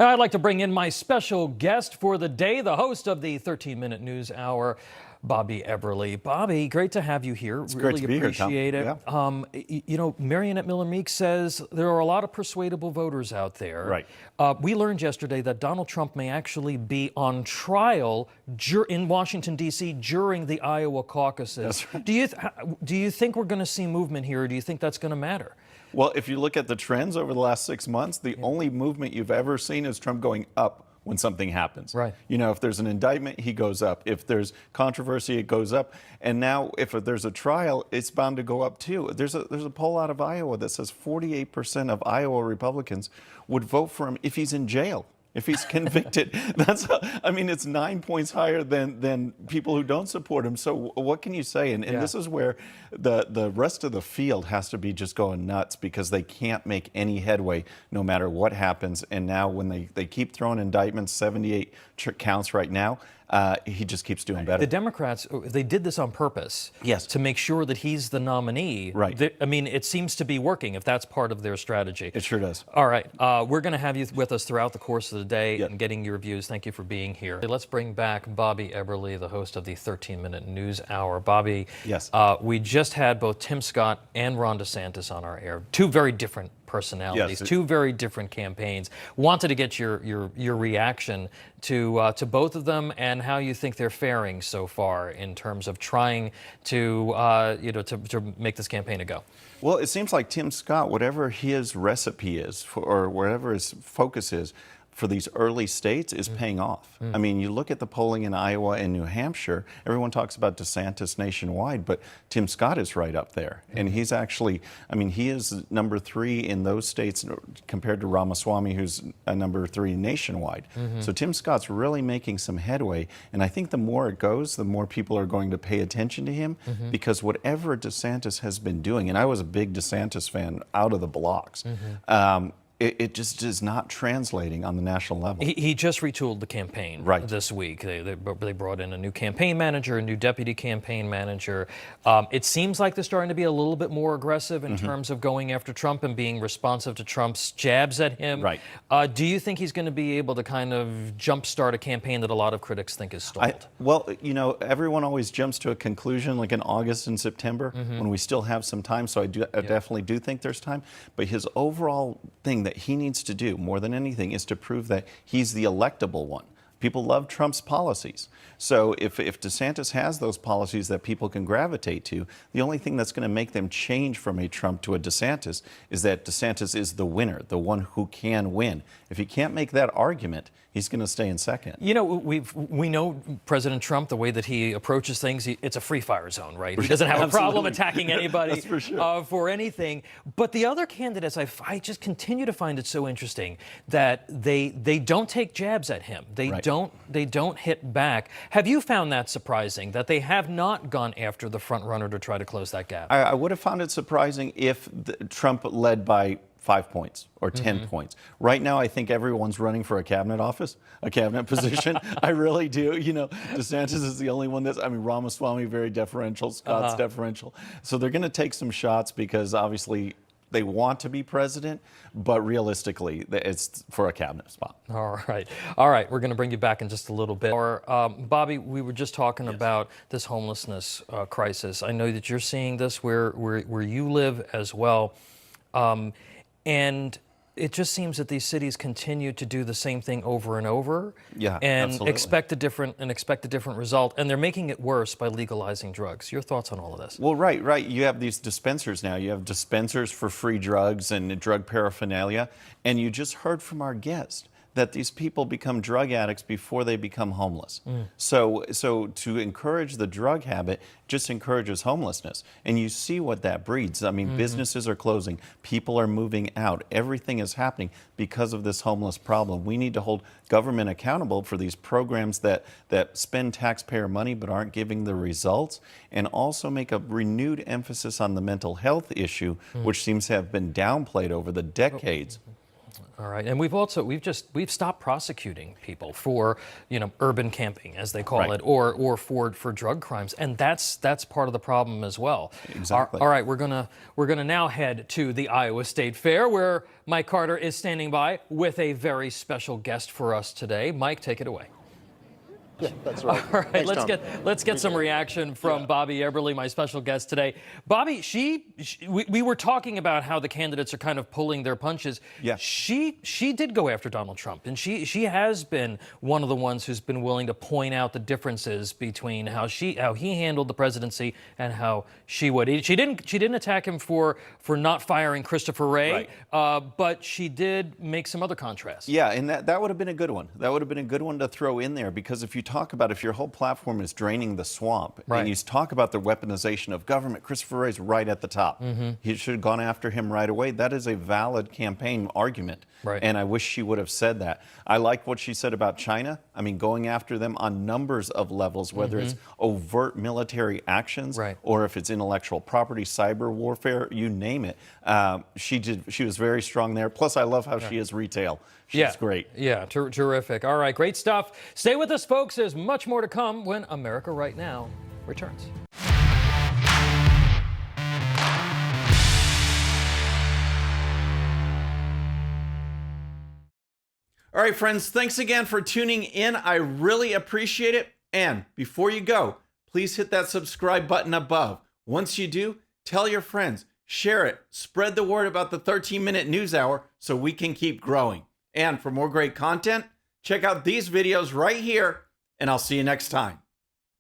I'd like to bring in my special guest for the day, the host of the 13-minute news hour, Bobby Eberle. Bobby, great to have you here. It's really great to be appreciate here, Tom. it. Yeah. Marionette Miller-Meek says there are a lot of persuadable voters out there. Right. We learned yesterday that Donald Trump may actually be on trial in Washington, D.C. during the Iowa caucuses. That's right. Do you think we're going to see movement here, or do you think that's going to matter? Well, if you look at the trends over the last 6 months, the only movement you've ever seen is Trump going up when something happens. Right. You know, if there's an indictment, he goes up. If there's controversy, it goes up. And now, if there's a trial, it's bound to go up too. There's a poll out of Iowa that says 48% of Iowa Republicans would vote for him if he's in jail. If he's convicted, it's 9 points higher than people who don't support him. So what can you say? And this is where the rest of the field has to be just going nuts, because they can't make any headway no matter what happens. And now when they keep throwing indictments, 78 counts right now, he just keeps doing better. The Democrats, they did this on purpose. Yes. To make sure that he's the nominee. Right. It seems to be working, if that's part of their strategy. It sure does. All right. We're going to have you with us throughout the course of the day and getting your views. Thank you for being here. Let's bring back Bobby Eberle, the host of the 13-minute news hour. Bobby, yes. We just had both Tim Scott and Ron DeSantis on our air. Two very different personalities, yes. Two very different campaigns. Wanted to get your reaction to both of them and how you think they're faring so far in terms of trying to to make this campaign a go. Well, it seems like Tim Scott, whatever his recipe is, or whatever his focus is for these early states, is paying off. I mean, you look at the polling in Iowa and New Hampshire, everyone talks about DeSantis nationwide, but Tim Scott is right up there. And he's actually, he is number 3 in those states compared to Ramaswamy, who's number 3 nationwide. So Tim Scott's really making some headway. And I think the more it goes, the more people are going to pay attention to him, because whatever DeSantis has been doing, and I was a big DeSantis fan out of the blocks, it just is not translating on the national level. He just retooled the campaign this week. They brought in a new campaign manager, a new deputy campaign manager. It seems like they're starting to be a little bit more aggressive in terms of going after Trump and being responsive to Trump's jabs at him. Right. Do you think he's going to be able to kind of jumpstart a campaign that a lot of critics think is stalled? Well, everyone always jumps to a conclusion like in August and September when we still have some time. So I definitely do think there's time. But his overall thing that he needs to do more than anything is to prove that he's the electable one. People love Trump's policies. So if DeSantis has those policies that people can gravitate to, the only thing that's going to make them change from a Trump to a DeSantis is that DeSantis is the winner, the one who can win. If he can't make that argument, he's going to stay in second. You know, we know President Trump, the way that he approaches things, it's a free fire zone, right? He doesn't have a problem attacking anybody That's for sure. For anything. But the other candidates, I just continue to find it so interesting that they don't take jabs at him. They don't hit back. Have you found that surprising, that they have not gone after the front runner to try to close that gap? I would have found it surprising if Trump led by 5 points or 10 points. Right now, I think everyone's running for a cabinet office, a cabinet position. I really do. DeSantis is the only one that's, Ramaswamy, very deferential, Scott's deferential. So they're going to take some shots because obviously they want to be president, but realistically, it's for a cabinet spot. All right. We're going to bring you back in just a little bit. Bobby, we were just talking about this homelessness crisis. I know that you're seeing this where you live as well. And it just seems that these cities continue to do the same thing over and over, and absolutely. expect a different result, and they're making it worse by legalizing drugs. Your thoughts on all of this? Well, right. You have these dispensers now. You have dispensers for free drugs and drug paraphernalia, and you just heard from our guest that these people become drug addicts before they become homeless. So to encourage the drug habit just encourages homelessness. And you see what that breeds. Businesses are closing. People are moving out. Everything is happening because of this homeless problem. We need to hold government accountable for these programs that spend taxpayer money but aren't giving the results, and also make a renewed emphasis on the mental health issue, which seems to have been downplayed over the decades. All right, and we've stopped prosecuting people for, urban camping, as they call it, or for drug crimes, and that's part of the problem as well. Exactly. All right, we're gonna now head to the Iowa State Fair, where Mike Carter is standing by with a very special guest for us today. Mike, take it away. Yeah, that's right. All right, Thanks, let's get some reaction from Bobby Eberle, my special guest today. Bobby, we were talking about how the candidates are kind of pulling their punches. Yeah. She did go after Donald Trump, and she has been one of the ones who's been willing to point out the differences between how he handled the presidency and how she would. She didn't attack him for not firing Christopher Wray, but she did make some other contrasts. Yeah, and that would have been a good one. That would have been a good one to throw in there, because if you talk about, if your whole platform is draining the swamp, and you talk about the weaponization of government, Christopher Wray's right at the top. He should have gone after him right away. That is a valid campaign argument. And I wish she would have said that. I like what she said about China. I mean, going after them on numbers of levels, whether it's overt military actions or if it's intellectual property, cyber warfare, you name it. She was very strong there. Plus, I love how she is retail. She's great. Yeah, terrific. All right, great stuff. Stay with us, folks. There's much more to come when America Right Now returns. All right, friends, thanks again for tuning in. I really appreciate it. And before you go, please hit that subscribe button above. Once you do, tell your friends, share it, spread the word about the 13-minute news hour so we can keep growing. And for more great content, check out these videos right here, and I'll see you next time.